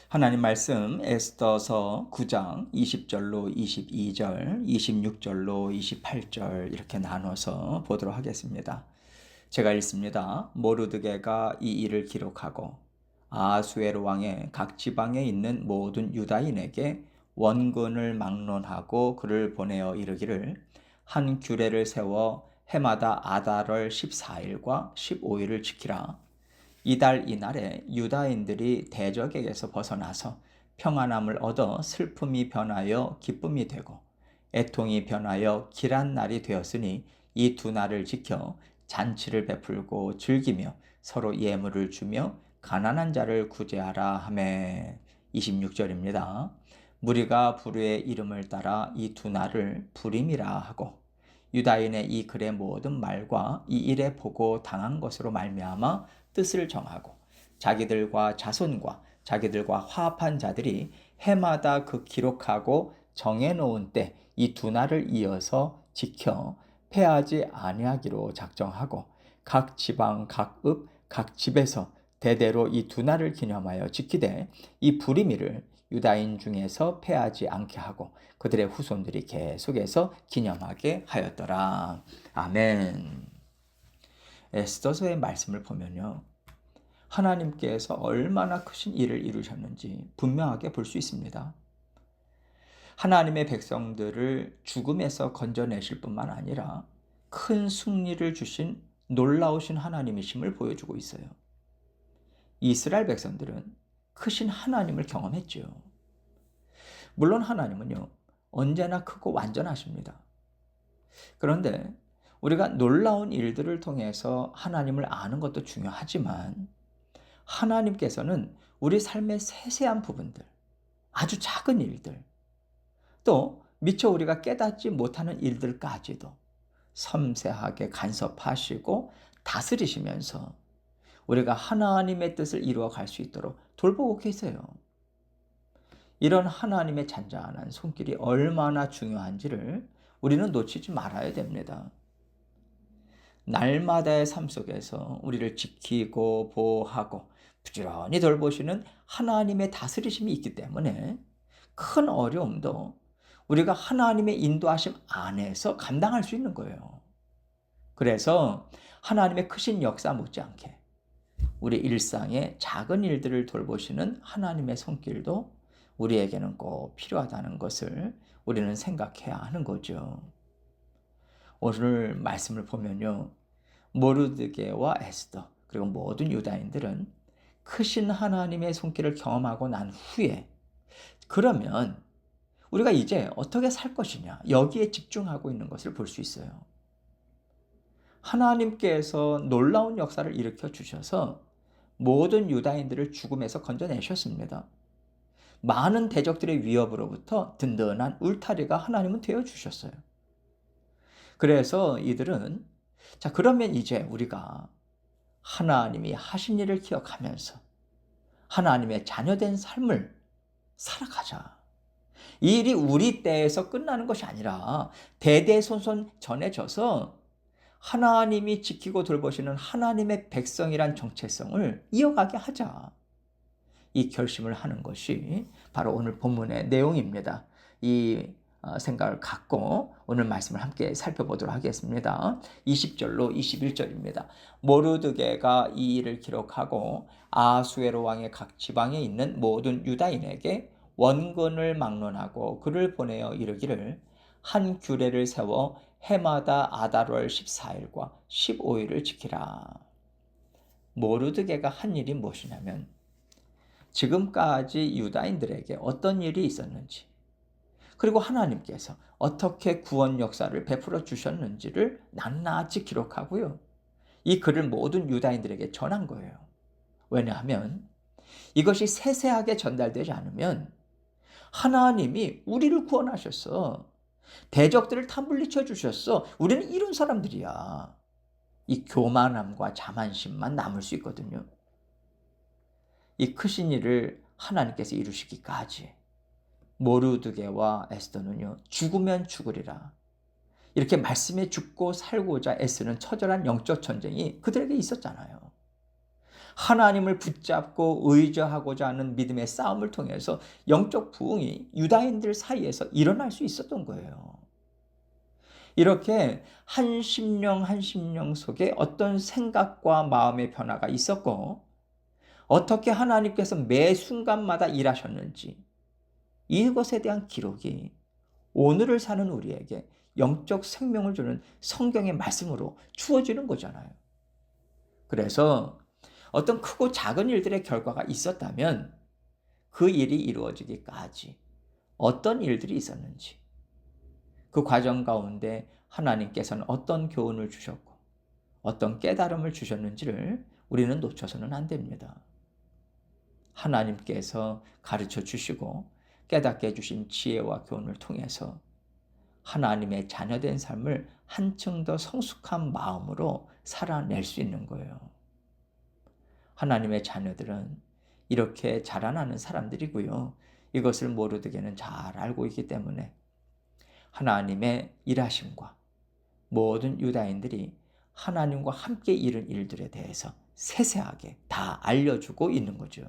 하나님 말씀 에스더서 9장 20절로 22절, 26절로 28절 이렇게 나눠서 보도록 하겠습니다. 제가 읽습니다. 모르드게가 이 일을 기록하고 아하수에로 왕의 각 지방에 있는 모든 유다인에게 원군을 막론하고 그를 보내어 이르기를 한 규례를 세워 해마다 아달월 14일과 15일을 지키라. 이달 이날에 유다인들이 대적에게서 벗어나서 평안함을 얻어 슬픔이 변하여 기쁨이 되고 애통이 변하여 길한 날이 되었으니 이 두 날을 지켜 잔치를 베풀고 즐기며 서로 예물을 주며 가난한 자를 구제하라 하매. 26절입니다. 무리가 부르의 이름을 따라 이 두 날을 부림이라 하고 유다인의 이 글의 모든 말과 이 일에 보고 당한 것으로 말미암아 뜻을 정하고 자기들과 자손과 자기들과 화합한 자들이 해마다 그 기록하고 정해놓은 때 이 두 날을 이어서 지켜 패하지 아니하기로 작정하고 각 지방 각 읍 각 집에서 대대로 이 두 날을 기념하여 지키되 이 부리미를 유다인 중에서 패하지 않게 하고 그들의 후손들이 계속해서 기념하게 하였더라. 아멘. 에스더서의 말씀을 보면요, 하나님께서 얼마나 크신 일을 이루셨는지 분명하게 볼 수 있습니다. 하나님의 백성들을 죽음에서 건져내실 뿐만 아니라 큰 승리를 주신 놀라우신 하나님이심을 보여주고 있어요. 이스라엘 백성들은 크신 하나님을 경험했죠. 물론 하나님은요, 언제나 크고 완전하십니다. 그런데 우리가 놀라운 일들을 통해서 하나님을 아는 것도 중요하지만 하나님께서는 우리 삶의 세세한 부분들, 아주 작은 일들, 또 미처 우리가 깨닫지 못하는 일들까지도 섬세하게 간섭하시고 다스리시면서 우리가 하나님의 뜻을 이루어 갈 수 있도록 돌보고 계세요. 이런 하나님의 잔잔한 손길이 얼마나 중요한지를 우리는 놓치지 말아야 됩니다. 날마다의 삶 속에서 우리를 지키고 보호하고 부지런히 돌보시는 하나님의 다스리심이 있기 때문에 큰 어려움도 우리가 하나님의 인도하심 안에서 감당할 수 있는 거예요. 그래서 하나님의 크신 역사 못지않게 우리 일상의 작은 일들을 돌보시는 하나님의 손길도 우리에게는 꼭 필요하다는 것을 우리는 생각해야 하는 거죠. 오늘 말씀을 보면요, 모르드게와 에스더 그리고 모든 유다인들은 크신 하나님의 손길을 경험하고 난 후에 그러면 우리가 이제 어떻게 살 것이냐, 여기에 집중하고 있는 것을 볼 수 있어요. 하나님께서 놀라운 역사를 일으켜 주셔서 모든 유다인들을 죽음에서 건져내셨습니다. 많은 대적들의 위협으로부터 든든한 울타리가 하나님은 되어 주셨어요. 그래서 이들은 자, 그러면 이제 우리가 하나님이 하신 일을 기억하면서 하나님의 자녀된 삶을 살아가자. 이 일이 우리 때에서 끝나는 것이 아니라 대대손손 전해져서 하나님이 지키고 돌보시는 하나님의 백성이란 정체성을 이어가게 하자. 이 결심을 하는 것이 바로 오늘 본문의 내용입니다. 이 생각을 갖고 오늘 말씀을 함께 살펴보도록 하겠습니다. 20절로 21절입니다. 모르드게가 이 일을 기록하고 아하수에로 왕의 각 지방에 있는 모든 유다인에게 원군을 막론하고 그를 보내어 이르기를 한 규례를 세워 해마다 아달월 14일과 15일을 지키라. 모르드게가 한 일이 무엇이냐면 지금까지 유다인들에게 어떤 일이 있었는지, 그리고 하나님께서 어떻게 구원 역사를 베풀어 주셨는지를 낱낱이 기록하고요, 이 글을 모든 유다인들에게 전한 거예요. 왜냐하면 이것이 세세하게 전달되지 않으면 하나님이 우리를 구원하셨어, 대적들을 다 물리쳐 주셨어, 우리는 이런 사람들이야, 이 교만함과 자만심만 남을 수 있거든요. 이 크신 일을 하나님께서 이루시기까지 모르드게와 에스더는요, 죽으면 죽으리라, 이렇게 말씀에 죽고 살고자 애쓰는 처절한 영적 전쟁이 그들에게 있었잖아요. 하나님을 붙잡고 의지하고자 하는 믿음의 싸움을 통해서 영적 부흥이 유다인들 사이에서 일어날 수 있었던 거예요. 이렇게 한 심령 한 심령 속에 어떤 생각과 마음의 변화가 있었고 어떻게 하나님께서 매 순간마다 일하셨는지 이것에 대한 기록이 오늘을 사는 우리에게 영적 생명을 주는 성경의 말씀으로 주어지는 거잖아요. 그래서 어떤 크고 작은 일들의 결과가 있었다면 그 일이 이루어지기까지 어떤 일들이 있었는지, 그 과정 가운데 하나님께서는 어떤 교훈을 주셨고 어떤 깨달음을 주셨는지를 우리는 놓쳐서는 안 됩니다. 하나님께서 가르쳐 주시고 깨닫게 해주신 지혜와 교훈을 통해서 하나님의 자녀된 삶을 한층 더 성숙한 마음으로 살아낼 수 있는 거예요. 하나님의 자녀들은 이렇게 자라나는 사람들이고요. 이것을 모르드게는 잘 알고 있기 때문에 하나님의 일하심과 모든 유다인들이 하나님과 함께 이룬 일들에 대해서 세세하게 다 알려주고 있는 거죠.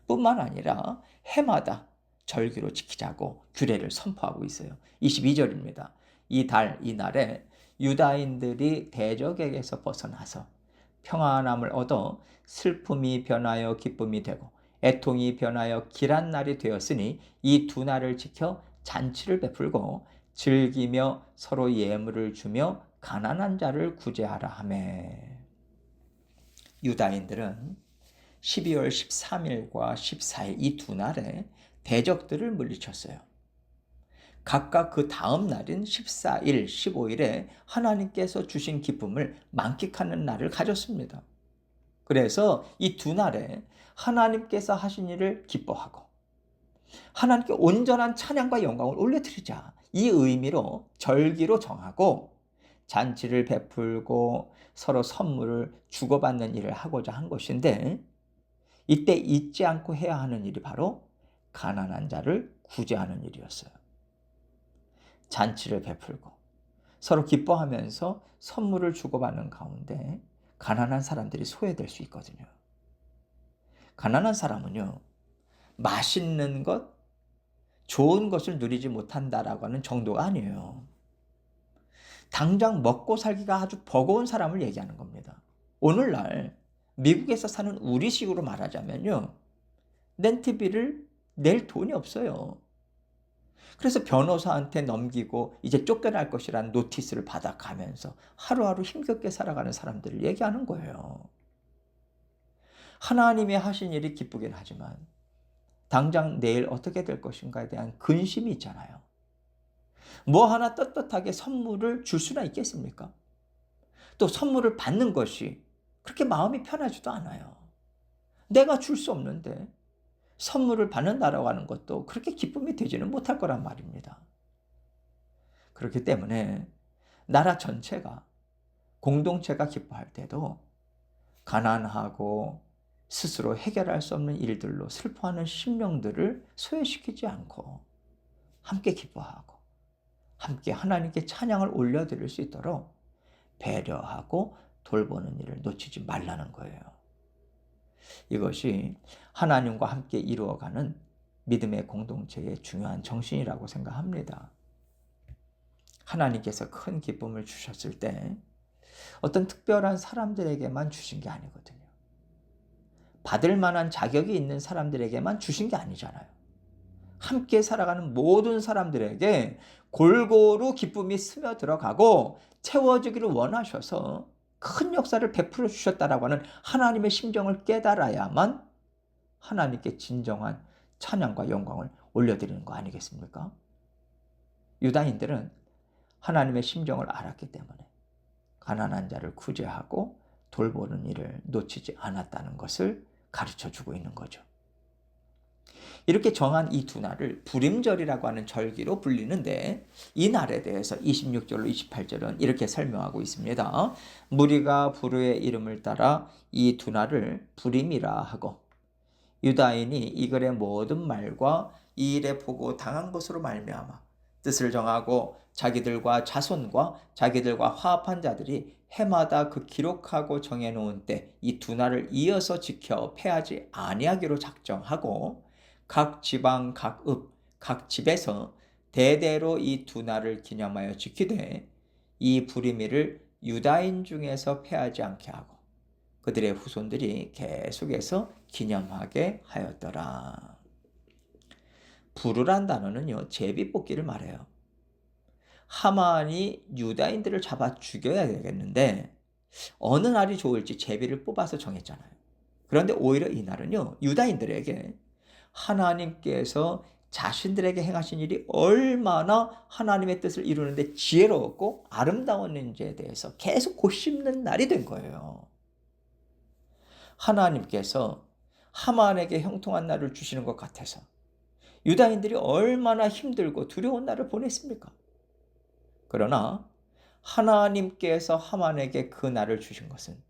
뿐만 아니라 해마다 절기로 지키자고 규례를 선포하고 있어요. 22절입니다. 이날에 유다인들이 대적에게서 벗어나서 평안함을 얻어 슬픔이 변하여 기쁨이 되고 애통이 변하여 길한 날이 되었으니 이 두 날을 지켜 잔치를 베풀고 즐기며 서로 예물을 주며 가난한 자를 구제하라 하매. 유다인들은 12월 13일과 14일 이 두 날에 대적들을 물리쳤어요. 각각 그 다음 날인 14일, 15일에 하나님께서 주신 기쁨을 만끽하는 날을 가졌습니다. 그래서 이 두 날에 하나님께서 하신 일을 기뻐하고 하나님께 온전한 찬양과 영광을 올려드리자, 이 의미로 절기로 정하고 잔치를 베풀고 서로 선물을 주고받는 일을 하고자 한 것인데, 이때 잊지 않고 해야 하는 일이 바로 가난한 자를 구제하는 일이었어요. 잔치를 베풀고 서로 기뻐하면서 선물을 주고받는 가운데 가난한 사람들이 소외될 수 있거든요. 가난한 사람은요, 맛있는 것, 좋은 것을 누리지 못한다라고 하는 정도가 아니에요. 당장 먹고 살기가 아주 버거운 사람을 얘기하는 겁니다. 오늘날 미국에서 사는 우리식으로 말하자면요, 렌트비를 낼 돈이 없어요. 그래서 변호사한테 넘기고 이제 쫓겨날 것이라는 노티스를 받아가면서 하루하루 힘겹게 살아가는 사람들을 얘기하는 거예요. 하나님이 하신 일이 기쁘긴 하지만 당장 내일 어떻게 될 것인가에 대한 근심이 있잖아요. 뭐 하나 떳떳하게 선물을 줄 수나 있겠습니까? 또 선물을 받는 것이 그렇게 마음이 편하지도 않아요. 내가 줄 수 없는데 선물을 받는다라고 하는 것도 그렇게 기쁨이 되지는 못할 거란 말입니다. 그렇기 때문에 나라 전체가, 공동체가 기뻐할 때도 가난하고 스스로 해결할 수 없는 일들로 슬퍼하는 심령들을 소외시키지 않고 함께 기뻐하고 함께 하나님께 찬양을 올려드릴 수 있도록 배려하고 돌보는 일을 놓치지 말라는 거예요. 이것이 하나님과 함께 이루어가는 믿음의 공동체의 중요한 정신이라고 생각합니다. 하나님께서 큰 기쁨을 주셨을 때 어떤 특별한 사람들에게만 주신 게 아니거든요. 받을 만한 자격이 있는 사람들에게만 주신 게 아니잖아요. 함께 살아가는 모든 사람들에게 골고루 기쁨이 스며들어가고 채워지기를 원하셔서 큰 역사를 베풀어 주셨다라고 하는 하나님의 심정을 깨달아야만 하나님께 진정한 찬양과 영광을 올려드리는 거 아니겠습니까? 유다인들은 하나님의 심정을 알았기 때문에 가난한 자를 구제하고 돌보는 일을 놓치지 않았다는 것을 가르쳐주고 있는 거죠. 이렇게 정한 이 두 날을 부림절이라고 하는 절기로 불리는데, 이 날에 대해서 26절로 28절은 이렇게 설명하고 있습니다. 무리가 부르의 이름을 따라 이 두 날을 부림이라 하고, 유다인이 이 글의 모든 말과 이 일에 보고 당한 것으로 말미암아 뜻을 정하고 자기들과 자손과 자기들과 화합한 자들이 해마다 그 기록하고 정해놓은 때 이 두 날을 이어서 지켜 패하지 아니하기로 작정하고 각 지방 각 읍 각 집에서 대대로 이 두 날을 기념하여 지키되 이 불임일을 유다인 중에서 패하지 않게 하고 그들의 후손들이 계속해서 기념하게 하였더라. 부르란 단어는요, 제비뽑기를 말해요. 하만이 유다인들을 잡아 죽여야 되겠는데 어느 날이 좋을지 제비를 뽑아서 정했잖아요. 그런데 오히려 이 날은요, 유다인들에게 하나님께서 자신들에게 행하신 일이 얼마나 하나님의 뜻을 이루는데 지혜로웠고 아름다웠는지에 대해서 계속 곱씹는 날이 된 거예요. 하나님께서 하만에게 형통한 날을 주시는 것 같아서 유다인들이 얼마나 힘들고 두려운 날을 보냈습니까? 그러나 하나님께서 하만에게 그 날을 주신 것은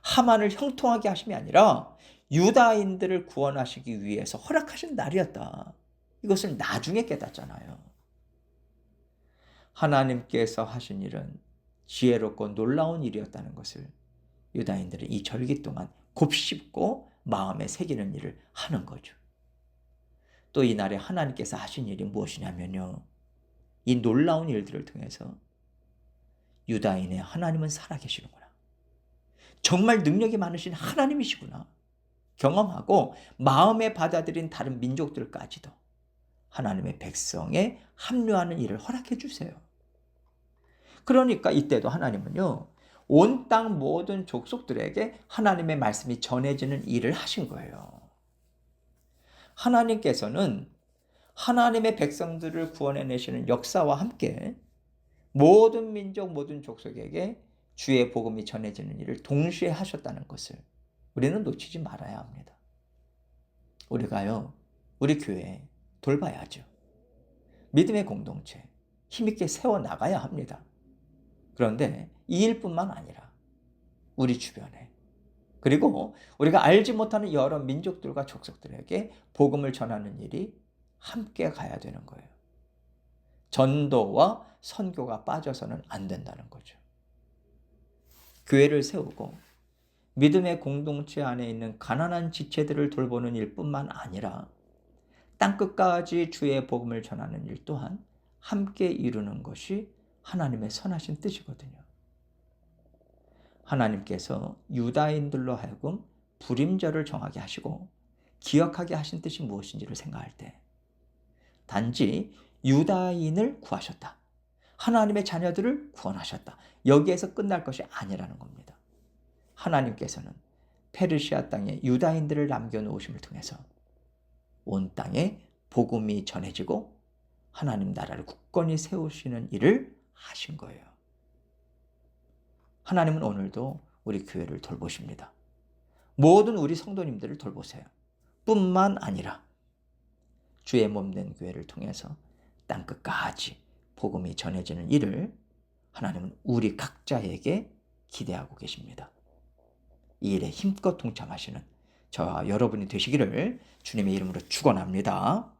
하만을 형통하게 하심이 아니라 유다인들을 구원하시기 위해서 허락하신 날이었다. 이것을 나중에 깨닫잖아요. 하나님께서 하신 일은 지혜롭고 놀라운 일이었다는 것을 유다인들은 이 절기 동안 곱씹고 마음에 새기는 일을 하는 거죠. 또 이 날에 하나님께서 하신 일이 무엇이냐면요, 이 놀라운 일들을 통해서 유다인의 하나님은 살아계시는구나, 정말 능력이 많으신 하나님이시구나 경험하고 마음에 받아들인 다른 민족들까지도 하나님의 백성에 합류하는 일을 허락해 주세요. 그러니까 이때도 하나님은요, 온 땅 모든 족속들에게 하나님의 말씀이 전해지는 일을 하신 거예요. 하나님께서는 하나님의 백성들을 구원해내시는 역사와 함께 모든 민족, 모든 족속에게 주의 복음이 전해지는 일을 동시에 하셨다는 것을 우리는 놓치지 말아야 합니다. 우리가요, 우리 교회 돌봐야죠. 믿음의 공동체 힘있게 세워나가야 합니다. 그런데 이 일뿐만 아니라 우리 주변에, 그리고 우리가 알지 못하는 여러 민족들과 족속들에게 복음을 전하는 일이 함께 가야 되는 거예요. 전도와 선교가 빠져서는 안 된다는 거죠. 교회를 세우고 믿음의 공동체 안에 있는 가난한 지체들을 돌보는 일뿐만 아니라 땅끝까지 주의 복음을 전하는 일 또한 함께 이루는 것이 하나님의 선하신 뜻이거든요. 하나님께서 유다인들로 하여금 불임절을 정하게 하시고 기억하게 하신 뜻이 무엇인지를 생각할 때 단지 유다인을 구하셨다, 하나님의 자녀들을 구원하셨다, 여기에서 끝날 것이 아니라는 겁니다. 하나님께서는 페르시아 땅에 유다인들을 남겨놓으심을 통해서 온 땅에 복음이 전해지고 하나님 나라를 굳건히 세우시는 일을 하신 거예요. 하나님은 오늘도 우리 교회를 돌보십니다. 모든 우리 성도님들을 돌보세요. 뿐만 아니라 주의 몸된 교회를 통해서 땅끝까지 복음이 전해지는 일을 하나님은 우리 각자에게 기대하고 계십니다. 이 일에 힘껏 동참하시는 저와 여러분이 되시기를 주님의 이름으로 축원합니다.